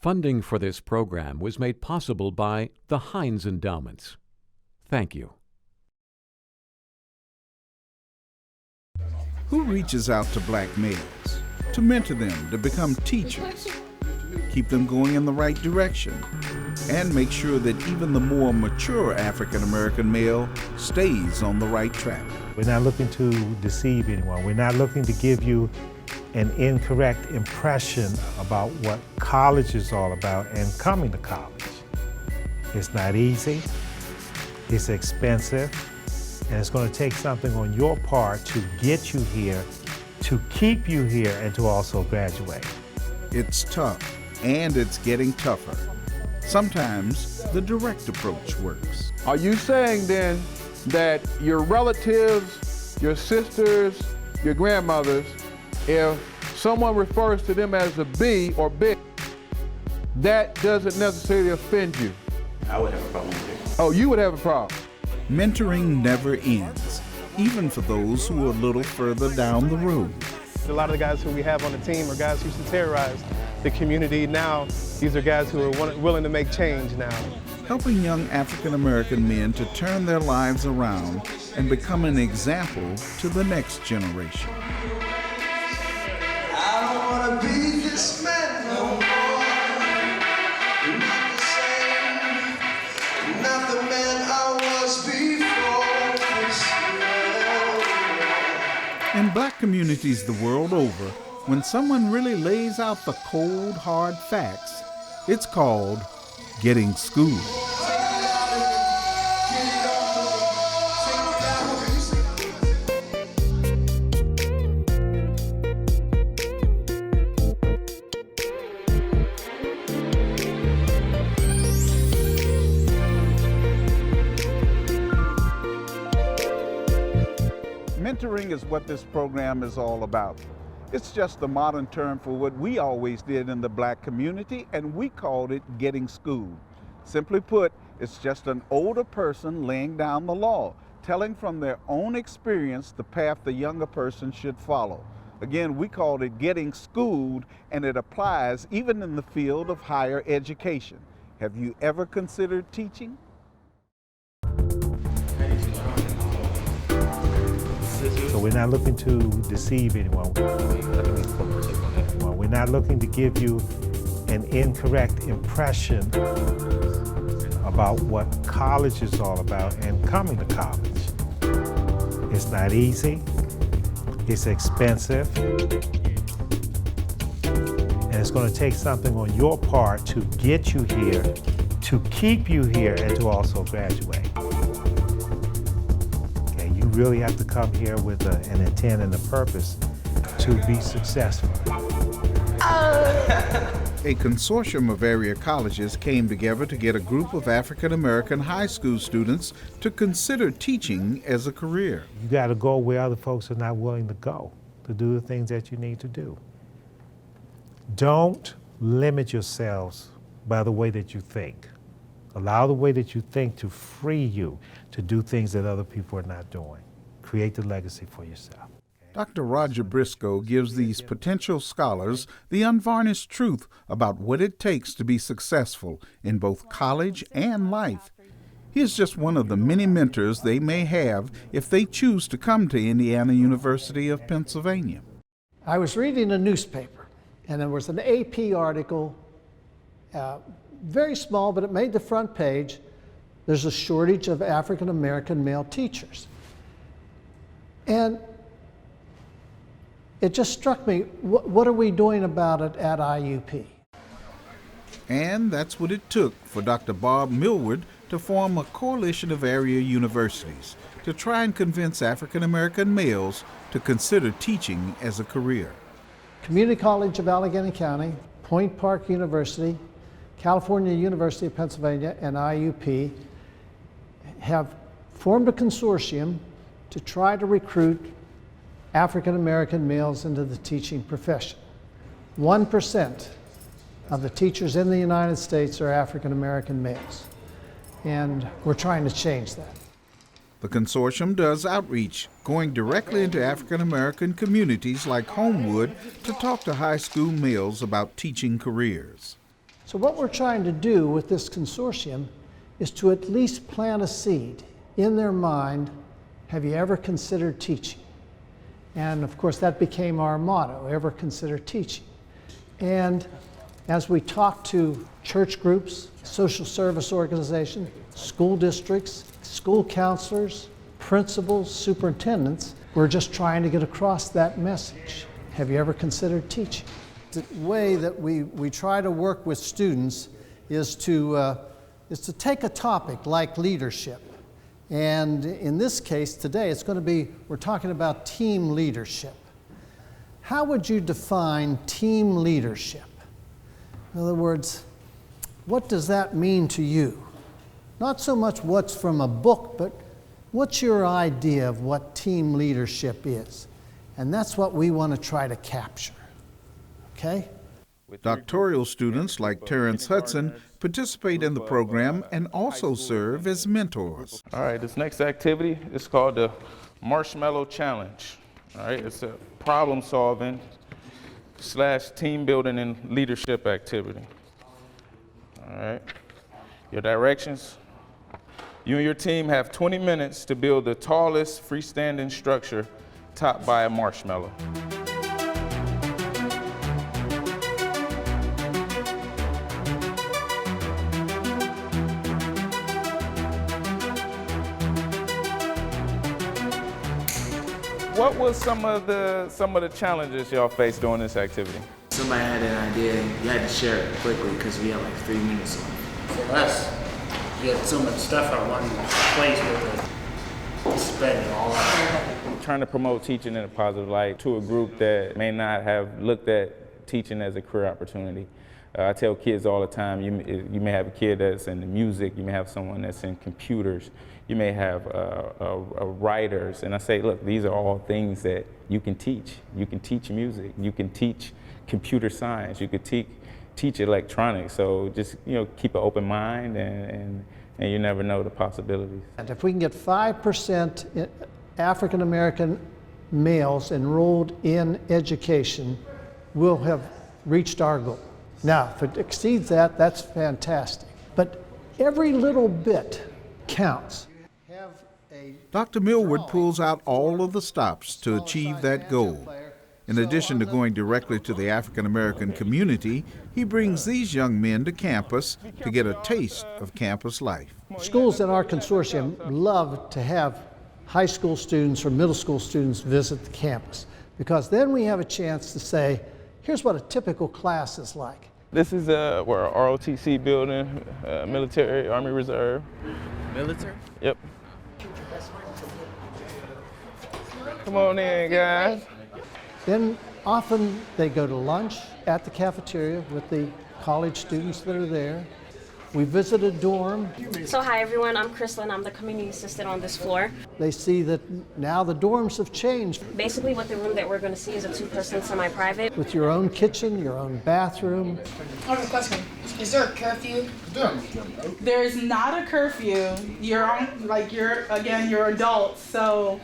Funding for this program was made possible by the Heinz Endowments. Thank you. Who reaches out to black males to mentor them to become teachers, keep them going in the right direction, and make sure that even the more mature African American male stays on the right track? We're not looking to deceive anyone. We're not looking to give you an incorrect impression about what college is all about and coming to college. It's not easy, it's expensive, and it's going to take something on your part to get you here, to keep you here, and to also graduate. It's tough, and it's getting tougher. Sometimes the direct approach works. Are you saying then that your relatives, your sisters, your grandmothers, if someone refers to them as a B or big, that doesn't necessarily offend you? I would have a problem with it. Oh, you would have a problem? Mentoring never ends, even for those who are a little further down the road. A lot of the guys who we have on the team are guys who used to terrorize the community. Now, these are guys who are willing to make change now. Helping young African American men to turn their lives around and become an example to the next generation. I don't want to be this man no more. Not the same, not the man I was before this year. In black communities the world over, when someone really lays out the cold, hard facts, it's called getting schooled. Mentoring is what this program is all about. It's just a modern term for what we always did in the black community, and we called it getting schooled. Simply put, it's just an older person laying down the law, telling from their own experience the path the younger person should follow. Again, we called it getting schooled, and it applies even in the field of higher education. Have you ever considered teaching? So we're not looking to deceive anyone. We're not looking to give you an incorrect impression about what college is all about and coming to college. It's not easy, it's expensive, and it's going to take something on your part to get you here, to keep you here, and to also graduate. You really have to come here with an intent and a purpose to be successful. A consortium of area colleges came together to get a group of African American high school students to consider teaching as a career. You got to go where other folks are not willing to go, to do the things that you need to do. Don't limit yourselves by the way that you think. Allow the way that you think to free you to do things that other people are not doing. Create the legacy for yourself. Dr. Roger Briscoe gives these potential scholars the unvarnished truth about what it takes to be successful in both college and life. He is just one of the many mentors they may have if they choose to come to Indiana University of Pennsylvania. I was reading a newspaper, and there was an AP article, very small, but it made the front page. There's a shortage of African American male teachers. And it just struck me, what are we doing about it at IUP? And that's what it took for Dr. Bob Millward to form a coalition of area universities to try and convince African American males to consider teaching as a career. Community College of Allegheny County, Point Park University, California University of Pennsylvania, and IUP have formed a consortium to try to recruit African American males into the teaching profession. 1% of the teachers in the United States are African American males, and we're trying to change that. The consortium does outreach, going directly into African American communities like Homewood to talk to high school males about teaching careers. So what we're trying to do with this consortium is to at least plant a seed in their mind. Have you ever considered teaching? And of course that became our motto, ever consider teaching. And as we talk to church groups, social service organizations, school districts, school counselors, principals, superintendents, we're just trying to get across that message. Have you ever considered teaching? The way that we try to work with students is to take a topic like leadership. And in this case today, it's going to be, we're talking about team leadership. How would you define team leadership? In other words, what does that mean to you? Not so much what's from a book, but what's your idea of what team leadership is? And that's what we want to try to capture. Okay? Doctoral students like Terrence Hudson participate in the program and also serve as mentors. All right, this next activity is called the Marshmallow Challenge. All right, it's a problem solving / team building and leadership activity. All right, your directions. You and your team have 20 minutes to build the tallest freestanding structure topped by a marshmallow. What was some of the challenges y'all faced during this activity? Somebody had an idea and you had to share it quickly because we had like 3 minutes left. For us, we had so much stuff at one place with spread it all out. I'm trying to promote teaching in a positive light to a group that may not have looked at teaching as a career opportunity. I tell kids all the time, you may have a kid that's in the music, you may have someone that's in computers, you may have writers, and I say, look, these are all things that you can teach. You can teach music, you can teach computer science, you could teach electronics. So just keep an open mind, and you never know the possibilities. And if we can get 5% African American males enrolled in education, we'll have reached our goal. Now, if it exceeds that, that's fantastic. But every little bit counts. Dr. Millward pulls out all of the stops to achieve that goal. In addition to going directly to the African American community, he brings these young men to campus to get a taste of campus life. Schools in our consortium love to have high school students or middle school students visit the campus, because then we have a chance to say, here's what a typical class is like. This is our ROTC building, military, Army Reserve. Military? Yep. Come on in, guys. Then often they go to lunch at the cafeteria with the college students that are there. We visit a dorm. So hi everyone, I'm Kristen. I'm the community assistant on this floor. They see that now the dorms have changed. Basically what the room that we're going to see is a 2-person semi-private. With your own kitchen, your own bathroom. I have a question. Is there a curfew? There's not a curfew. You're adults, so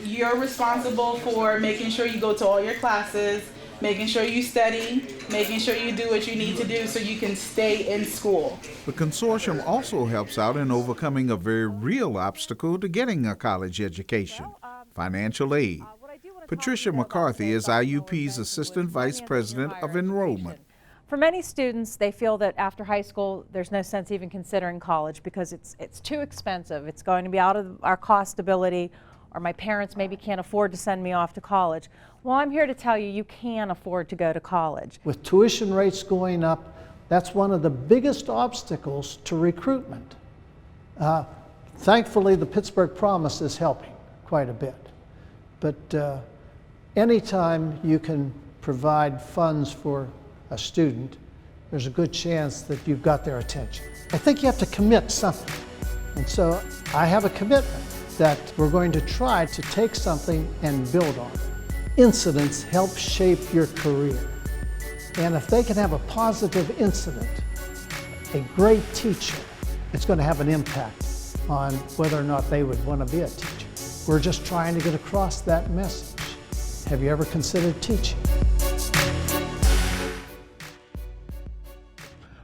you're responsible for making sure you go to all your classes, making sure you study, making sure you do what you need to do so you can stay in school. The consortium also helps out in overcoming a very real obstacle to getting a college education: financial aid. Patricia McCarthy is IUP's Assistant Vice President of Enrollment. For many students, they feel that after high school, there's no sense even considering college because it's too expensive. It's going to be out of our cost ability, or my parents maybe can't afford to send me off to college. Well, I'm here to tell you, you can afford to go to college. With tuition rates going up, that's one of the biggest obstacles to recruitment. Thankfully, the Pittsburgh Promise is helping quite a bit. But anytime you can provide funds for a student, there's a good chance that you've got their attention. I think you have to commit something. And so I have a commitment that we're going to try to take something and build on it. Incidents help shape your career. And if they can have a positive incident, a great teacher, it's going to have an impact on whether or not they would want to be a teacher. We're just trying to get across that message. Have you ever considered teaching?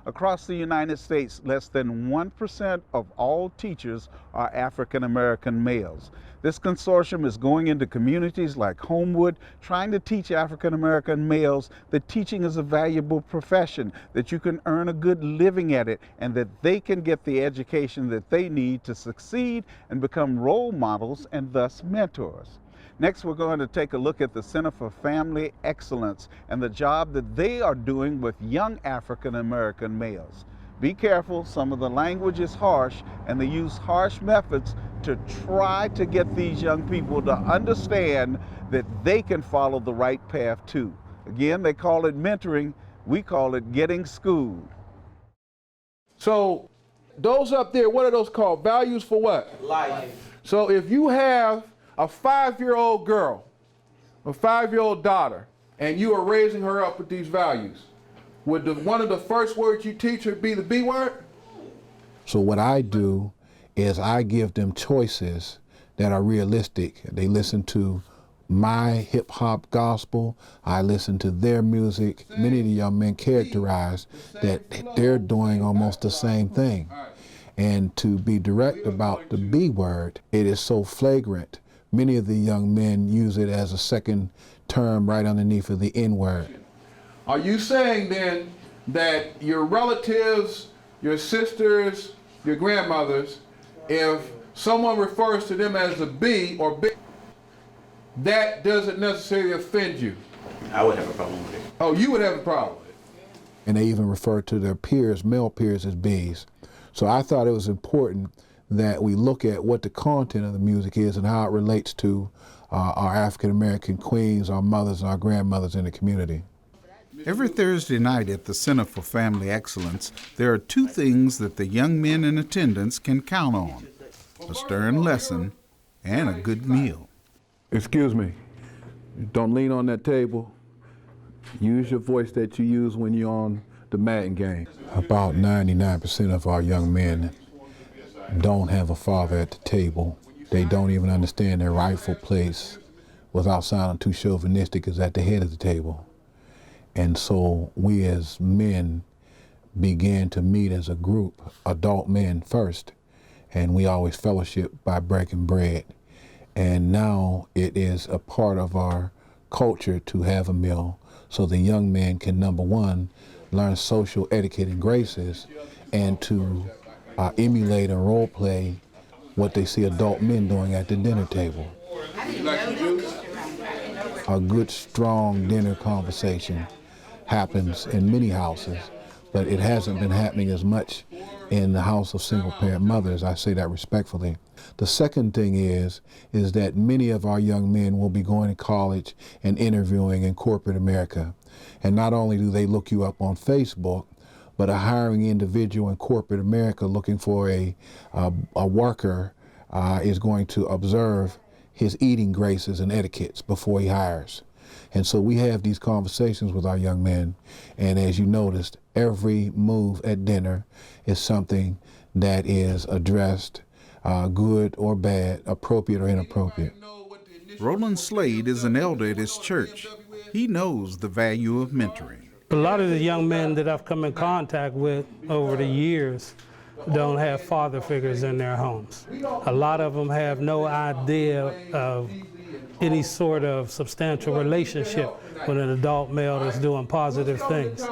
Across the United States, less than 1% of all teachers are African American males. This consortium is going into communities like Homewood, trying to teach African American males that teaching is a valuable profession, that you can earn a good living at it, and that they can get the education that they need to succeed and become role models and thus mentors. Next, we're going to take a look at the Center for Family Excellence and the job that they are doing with young African American males. Be careful, some of the language is harsh, and they use harsh methods to try to get these young people to understand that they can follow the right path too. Again, they call it mentoring, we call it getting schooled. So those up there, what are those called? Values for what? Life. So if you have a 5-year-old girl, a 5-year-old daughter, and you are raising her up with these values, would one of the first words you teach her be the B word? So what I do is I give them choices that are realistic. They listen to my hip hop gospel, I listen to their music. Many of the young men characterize that they're doing almost the same thing. And to be direct about the B word, it is so flagrant. Many of the young men use it as a second term right underneath of the N word. Are you saying then that your relatives, your sisters, your grandmothers, if someone refers to them as a B or B, that doesn't necessarily offend you? I would have a problem with it. Oh, you would have a problem with it? And they even refer to their peers, male peers, as Bs. So I thought it was important that we look at what the content of the music is and how it relates to our African American queens, our mothers, and our grandmothers in the community. Every Thursday night at the Center for Family Excellence, there are two things that the young men in attendance can count on: a stern lesson and a good meal. Excuse me, don't lean on that table. Use your voice that you use when you're on the Madden game. About 99% of our young men don't have a father at the table. They don't even understand their rightful place, without sounding too chauvinistic, is at the head of the table. And so we as men began to meet as a group, adult men first, and we always fellowship by breaking bread. And now it is a part of our culture to have a meal so the young men can, number one, learn social etiquette and graces, and to emulate and role play what they see adult men doing at the dinner table. A good, strong dinner conversation happens in many houses, but it hasn't been happening as much in the house of single-parent mothers. I say that respectfully. The second thing is that many of our young men will be going to college and interviewing in corporate America. And not only do they look you up on Facebook, but a hiring individual in corporate America looking for a worker is going to observe his eating graces and etiquettes before he hires. And so we have these conversations with our young men, and as you noticed, every move at dinner is something that is addressed, good or bad, appropriate or inappropriate. Roland Slade is an elder at his church. He knows the value of mentoring. A lot of the young men that I've come in contact with over the years don't have father figures in their homes. A lot of them have no idea of any sort of substantial relationship with an adult male that's doing positive things.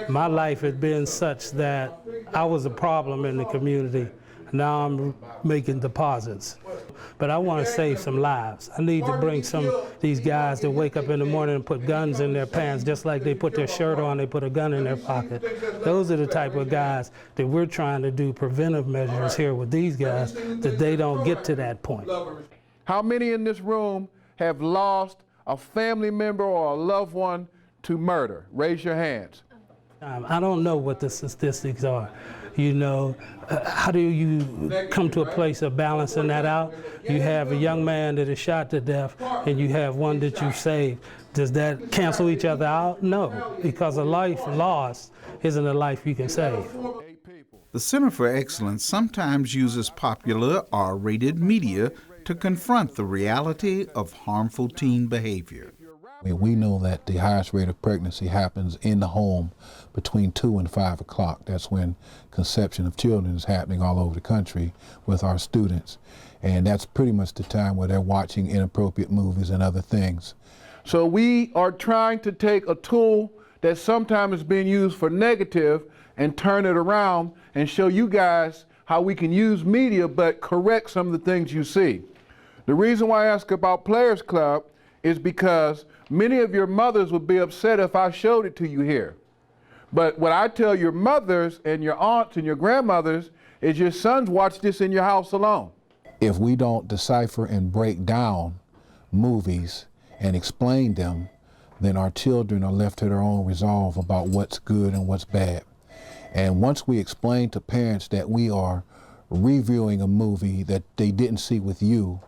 My life had been such that I was a problem in the community. Now I'm making deposits. But I want to save some lives. I need to bring some of these guys that wake up in the morning and put guns in their pants, just like they put their shirt on, they put a gun in their pocket. Those are the type of guys that we're trying to do preventive measures here with these guys, that they don't get to that point. How many in this room have lost a family member or a loved one to murder? Raise your hands. I don't know what the statistics are. You know, how do you come to a place of balancing that out? You have a young man that is shot to death and you have one that you saved. Does that cancel each other out? No, because a life lost isn't a life you can save. The Center for Excellence sometimes uses popular R-rated media to confront the reality of harmful teen behavior. We know that the highest rate of pregnancy happens in the home between 2 and 5 o'clock. That's when conception of children is happening all over the country with our students. And that's pretty much the time where they're watching inappropriate movies and other things. So we are trying to take a tool that sometimes is being used for negative and turn it around and show you guys how we can use media but correct some of the things you see. The reason why I ask about Players Club is because many of your mothers would be upset if I showed it to you here. But what I tell your mothers and your aunts and your grandmothers is your sons watch this in your house alone. If we don't decipher and break down movies and explain them, then our children are left to their own resolve about what's good and what's bad. And once we explain to parents that we are reviewing a movie that they didn't see with you,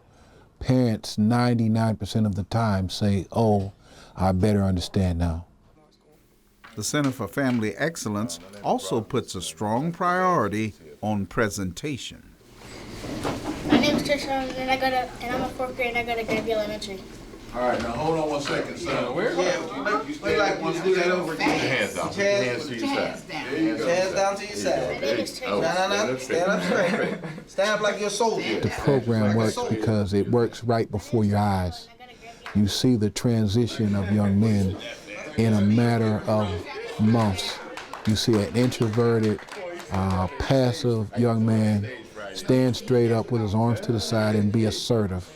parents 99% of the time say, oh, I better understand now. The Center for Family Excellence also puts a strong priority on presentation. My name is Trisha, and I'm a fourth grade, and I go to Granby Elementary. All right, now hold on 1 second, son. We like you to do that over again. Hands down. Hands to your side. Hands down to your side. No. Stand up straight. Stand up like you're a soldier. The program works because it works right before your eyes. You see the transition of young men in a matter of months. You see an introverted, passive young man stand straight up with his arms to the side and be assertive.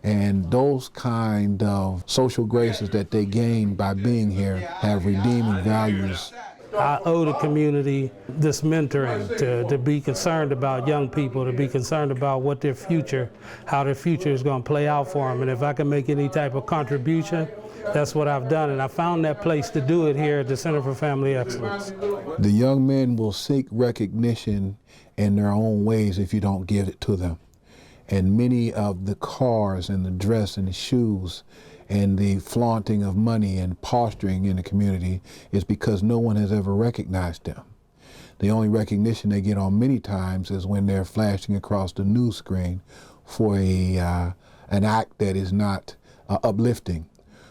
And those kind of social graces that they gain by being here have redeeming values. I owe the community this mentoring to be concerned about young people, to be concerned about what their future, how their future is going to play out for them. And if I can make any type of contribution, that's what I've done. And I found that place to do it here at the Center for Family Excellence. The young men will seek recognition in their own ways if you don't give it to them. And many of the cars and the dress and the shoes and the flaunting of money and posturing in the community is because no one has ever recognized them. The only recognition they get on many times is when they're flashing across the news screen for an act that is not uplifting.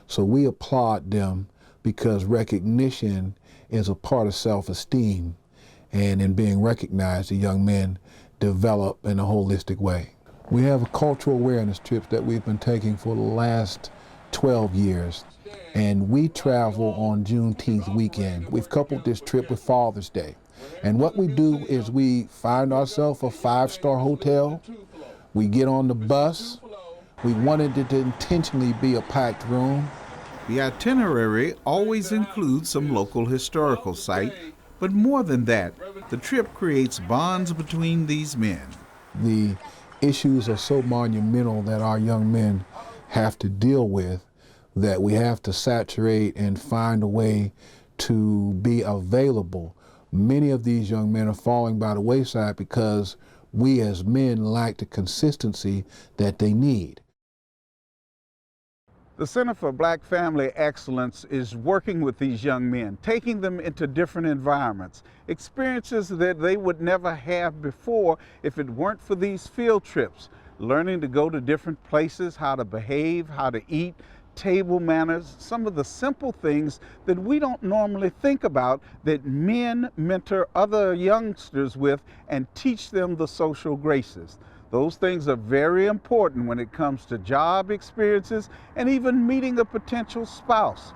So we applaud them because recognition is a part of self-esteem, and in being recognized, the young men develop in a holistic way. We have a cultural awareness trips that we've been taking for the last 12 years, and we travel on Juneteenth weekend. We've coupled this trip with Father's Day, and what we do is we find ourselves a 5-star hotel, we get on the bus, we wanted it to intentionally be a packed room. The itinerary always includes some local historical site, but more than that, the trip creates bonds between these men. The issues are so monumental that our young men have to deal with that we have to saturate and find a way to be available. Many of these young men are falling by the wayside because we as men lack the consistency that they need. The Center for Black Family Excellence is working with these young men, taking them into different environments, experiences that they would never have before if it weren't for these field trips, learning to go to different places, how to behave, how to eat, table manners, some of the simple things that we don't normally think about that men mentor other youngsters with and teach them the social graces. Those things are very important when it comes to job experiences and even meeting a potential spouse.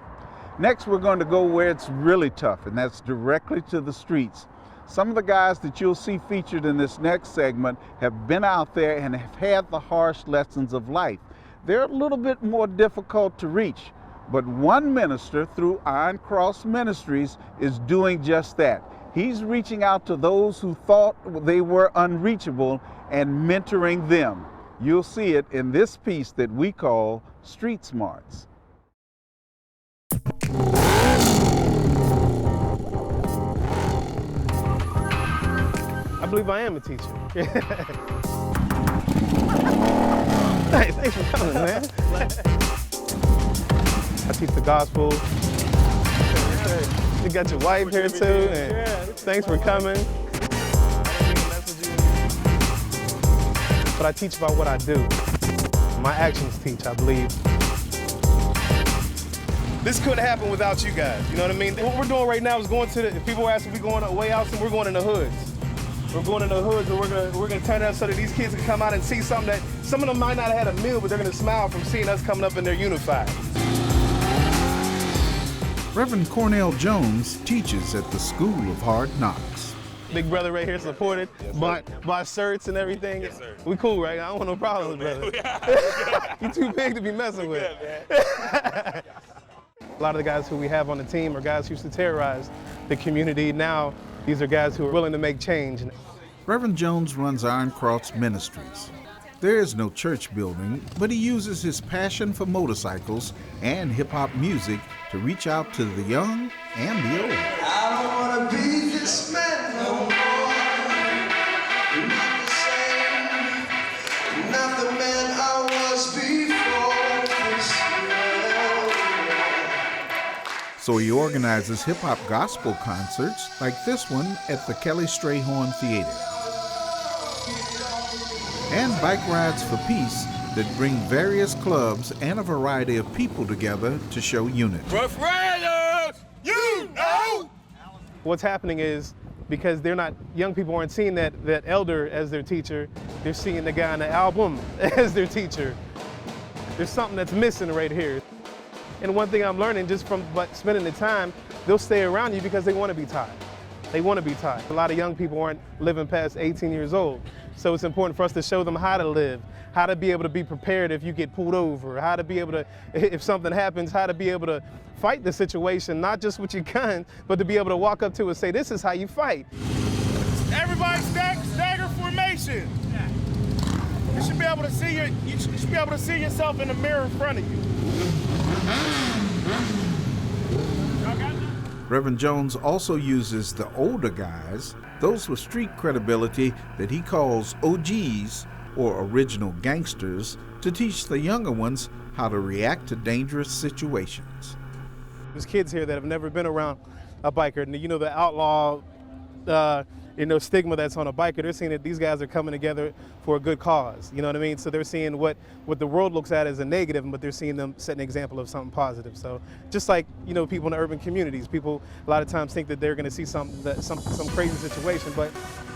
Next, we're going to go where it's really tough, and that's directly to the streets. Some of the guys that you'll see featured in this next segment have been out there and have had the harsh lessons of life. They're a little bit more difficult to reach, but one minister through Iron Cross Ministries is doing just that. He's reaching out to those who thought they were unreachable and mentoring them. You'll see it in this piece that we call Street Smarts. I believe I am a teacher. Thanks for coming, man. I teach the gospel. You got your wife here too, and thanks for coming. But I teach about what I do. My actions teach, I believe. this couldn't happen without you guys. You know what I mean? What we're doing right now is going to if people ask if we're going way out, we're going in the hoods. We're going in the hoods, and we're gonna turn it up so that these kids can come out and see something that some of them might not have had a meal, but they're gonna smile from seeing us coming up and they're unified. Reverend Cornell Jones teaches at the School of Hard Knocks. Big brother right here supported by shirts and everything. Yes, sir. We cool, right? I don't want no problems, brother. You too big to be messing with. A lot of the guys who we have on the team are guys who used to terrorize the community. Now, these are guys who are willing to make change. Reverend Jones runs Iron Cross Ministries. There is no church building, but he uses his passion for motorcycles and hip-hop music to reach out to the young and the old. I don't want to be this man no more. Not the same, not the man I was before this. So he organizes hip-hop gospel concerts like this one at the Kelly Strayhorn Theater. And bike rides for peace that bring various clubs and a variety of people together to show unity. Rough Riders, you know! What's happening is, because young people aren't seeing that elder as their teacher, they're seeing the guy on the album as their teacher. There's something that's missing right here. And one thing I'm learning just from spending the time, they'll stay around you because they want to be taught. They want to be taught. A lot of young people aren't living past 18 years old. So it's important for us to show them how to live, how to be able to be prepared if you get pulled over, how to be able to, if something happens, how to be able to fight the situation, not just with your gun, but to be able to walk up to and say, this is how you fight. Everybody stagger formation. You should be able to see you should be able to see yourself in the mirror in front of you. Reverend Jones also uses the older guys, those with street credibility that he calls OGs, or original gangsters, to teach the younger ones how to react to dangerous situations. There's kids here that have never been around a biker, and the outlaw stigma that's on a biker. They're seeing that these guys are coming together for a good cause, you know what I mean? So they're seeing what the world looks at as a negative, but they're seeing them set an example of something positive. So just like, people in the urban communities, people a lot of times think that they're gonna see some crazy situation, but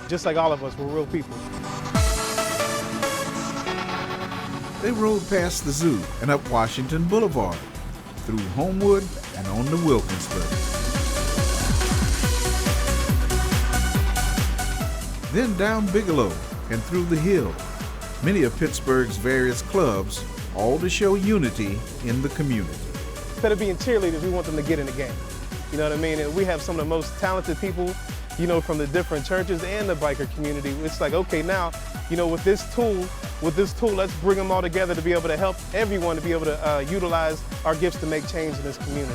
just like all of us, we're real people. They rode past the zoo and up Washington Boulevard, through Homewood and on to Wilkinsburg. Then down Bigelow and through the Hill, many of Pittsburgh's various clubs, all to show unity in the community. Instead of being cheerleaders, we want them to get in the game. You know what I mean? And we have some of the most talented people, from the different churches and the biker community. It's like, okay, now, with this tool, let's bring them all together to be able to help everyone to be able to utilize our gifts to make change in this community.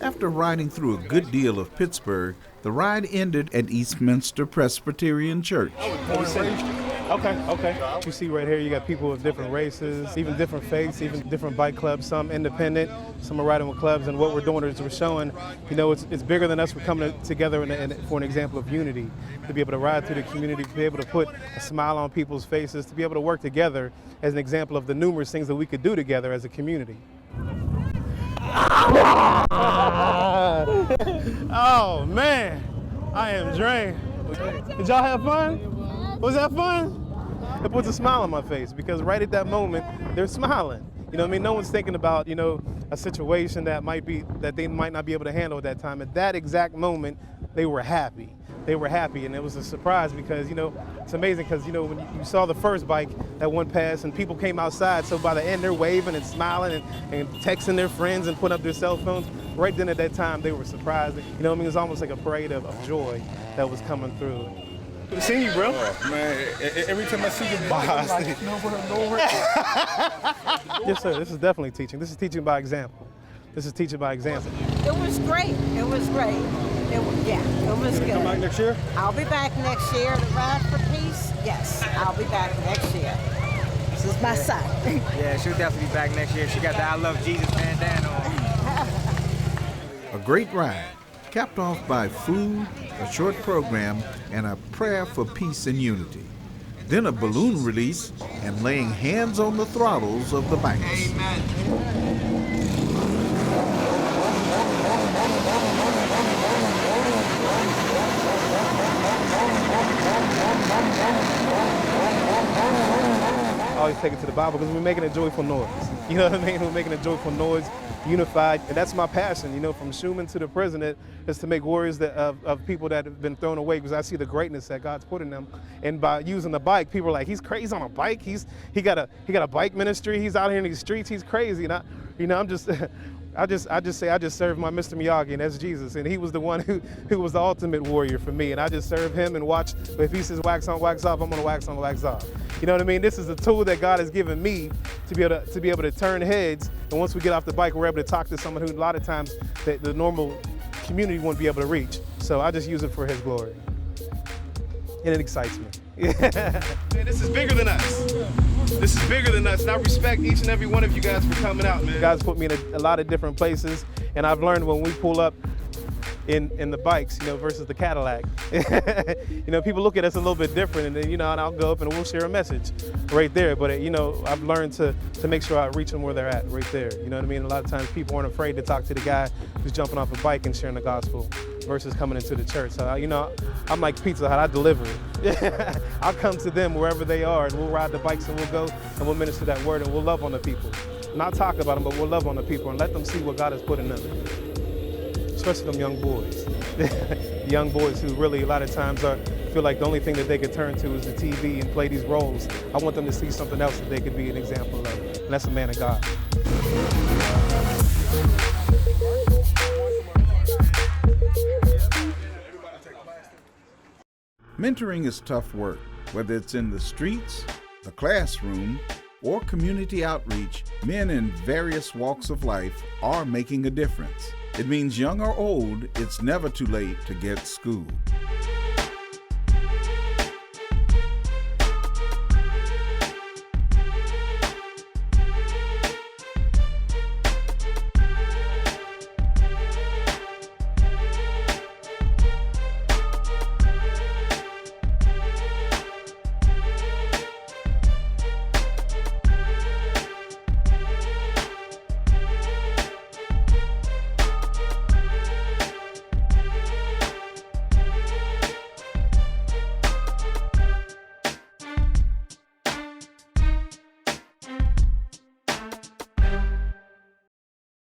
After riding through a good deal of Pittsburgh, the ride ended at Eastminster Presbyterian Church. Okay. You see right here, you got people of different races, even different faiths, even different bike clubs, some independent, some are riding with clubs, and what we're doing is we're showing, it's bigger than us. We're coming together for an example of unity, to be able to ride through the community, to be able to put a smile on people's faces, to be able to work together as an example of the numerous things that we could do together as a community. Oh man, I am drained. Did y'all have fun? Was that fun? It puts a smile on my face because right at that moment, they're smiling. No one's thinking about, a situation that they might not be able to handle at that time. At that exact moment, they were happy. They were happy, and it was a surprise because, it's amazing because, when you saw the first bike that went past and people came outside, so by the end they're waving and smiling and texting their friends and putting up their cell phones. Right then at that time, they were surprised. It was almost like a parade of joy that was coming through. Good to see you, bro. Oh, man, every time I see you, Yes, sir, this is definitely teaching. This is teaching by example. This is teaching by example. It was great. It was great. It was good. Come back next year? I'll be back next year to ride for peace. Yes, I'll be back next year. This is my son. Yeah, she'll definitely be back next year. She got the I Love Jesus bandana on. A great ride, capped off by food, a short program, and a prayer for peace and unity. then a balloon release, and laying hands on the throttles of the bikes. I always take it to the Bible because we're making a joyful noise. You know what I mean? We're making a joyful noise, unified, and that's my passion. You know, from Schumann to the president, is to make warriors of people that have been thrown away, because I see the greatness that God's put in them. And by using the bike, people are like, he's crazy on a bike. He got a bike ministry. He's out here in these streets. He's crazy. And I'm just. I just say I just serve my Mr. Miyagi, and that's Jesus, and he was the one who was the ultimate warrior for me, and I just serve him and watch. If he says wax on, wax off, I'm gonna wax on, wax off. You know what I mean? This is a tool that God has given me to be able to turn heads, and once we get off the bike, we're able to talk to someone who a lot of times the normal community won't be able to reach. So I just use it for His glory, and it excites me. Man, this is bigger than us. This is bigger than us, and I respect each and every one of you guys for coming out, man. God's put me in a lot of different places, and I've learned when we pull up in the bikes, you know, versus the Cadillac. You know, people look at us a little bit different, and then, you know, and I'll go up and we'll share a message right there. But, you know, I've learned to make sure I reach them where they're at right there. You know what I mean? A lot of times people aren't afraid to talk to the guy who's jumping off a bike and sharing the gospel versus coming into the church. So, you know, I'm like Pizza Hut, I deliver it. I'll come to them wherever they are, and we'll ride the bikes and we'll go and we'll minister that word and we'll love on the people. Not talk about them, but we'll love on the people and let them see what God has put in them. Especially them young boys. Young boys who really a lot of times feel like the only thing that they could turn to is the TV and play these roles. I want them to see something else that they could be an example of, and that's a man of God. Mentoring is tough work, whether it's in the streets, the classroom, or community outreach. Men in various walks of life are making a difference. It means young or old, it's never too late to get schooled.